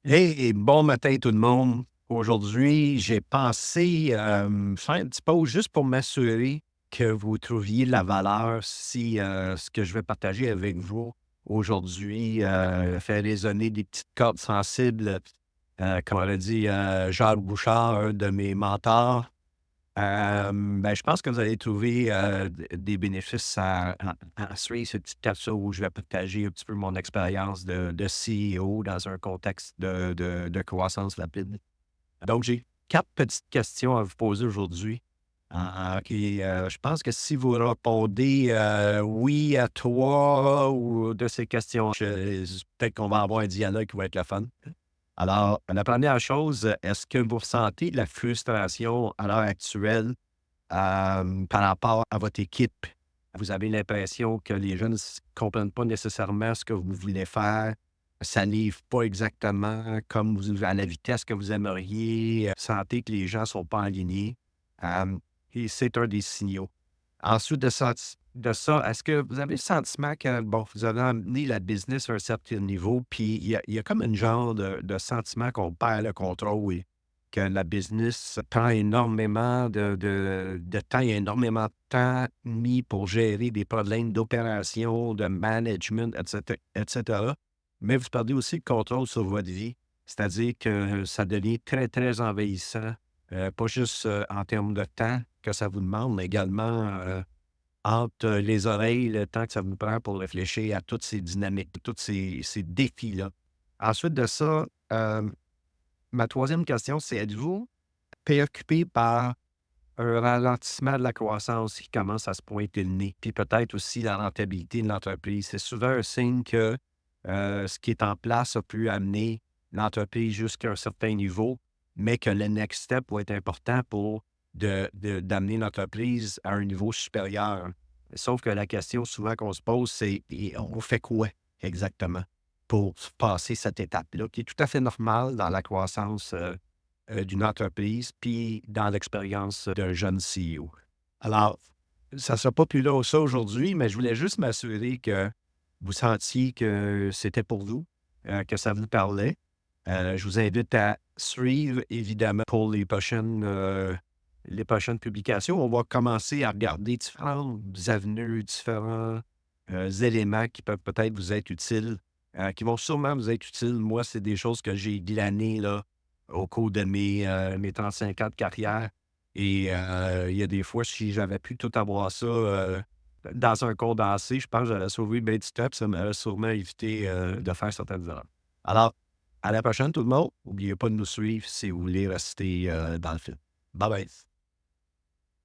Hey, bon matin tout le monde. Aujourd'hui, j'ai pensé faire un petit pause juste pour m'assurer que vous trouviez la valeur si ce que je vais partager avec vous aujourd'hui fait résonner des petites cordes sensibles, comme aurait dit Jacques Bouchard, un de mes mentors. Ben, je pense que vous allez trouver des bénéfices à suivre ce petit capsule où je vais partager un petit peu mon expérience de CEO dans un contexte de croissance rapide. Donc, j'ai 4 petites questions à vous poser aujourd'hui. Je pense que si vous répondez oui à 3 ou de ces questions, peut-être qu'on va avoir un dialogue qui va être le fun. Alors, la première chose, est-ce que vous ressentez de la frustration à l'heure actuelle par rapport à votre équipe? Vous avez l'impression que les jeunes ne comprennent pas nécessairement ce que vous voulez faire. Ça ne livre pas exactement comme à la vitesse que vous aimeriez. Sentez que les gens ne sont pas alignés. Euh, et c'est un des signaux. Ensuite de ça, est-ce que vous avez le sentiment que, bon, vous avez amené la business à un certain niveau, puis il y a comme un genre de sentiment qu'on perd le contrôle et que la business prend énormément de temps, il y a énormément de temps mis pour gérer des problèmes d'opération, de management, et cetera. Mais vous perdez aussi le contrôle sur votre vie, c'est-à-dire que ça devient très, très envahissant, pas juste en termes de temps que ça vous demande, mais également entre les oreilles, le temps que ça vous prend pour réfléchir à toutes ces dynamiques, tous ces défis-là. Ensuite de ça, ma troisième question, c'est êtes-vous préoccupé par un ralentissement de la croissance qui commence à se pointer le nez? Puis peut-être aussi la rentabilité de l'entreprise. C'est souvent un signe que ce qui est en place a pu amener l'entreprise jusqu'à un certain niveau, mais que le next step va être important pour d'amener l'entreprise à un niveau supérieur. Sauf que la question souvent qu'on se pose, c'est et on fait quoi exactement pour passer cette étape-là, qui est tout à fait normale dans la croissance d'une entreprise, puis dans l'expérience d'un jeune CEO. Alors, ça ne sera pas plus long que ça aujourd'hui, mais je voulais juste m'assurer que vous sentiez que c'était pour vous, que ça vous parlait. Je vous invite à suivre, évidemment, pour les prochaines publications. On va commencer à regarder différentes avenues, différents éléments qui peuvent peut-être vous être utiles, qui vont sûrement vous être utiles. Moi, c'est des choses que j'ai glanées là, au cours de mes 35 ans de carrière. Et il y a des fois, si j'avais pu tout avoir ça dans un condensé, je pense que j'aurais sauvé bien du temps, puis ça m'aurait sûrement évité de faire certaines erreurs. Alors, à la prochaine, tout le monde. N'oubliez pas de nous suivre si vous voulez rester dans le film. Bye bye.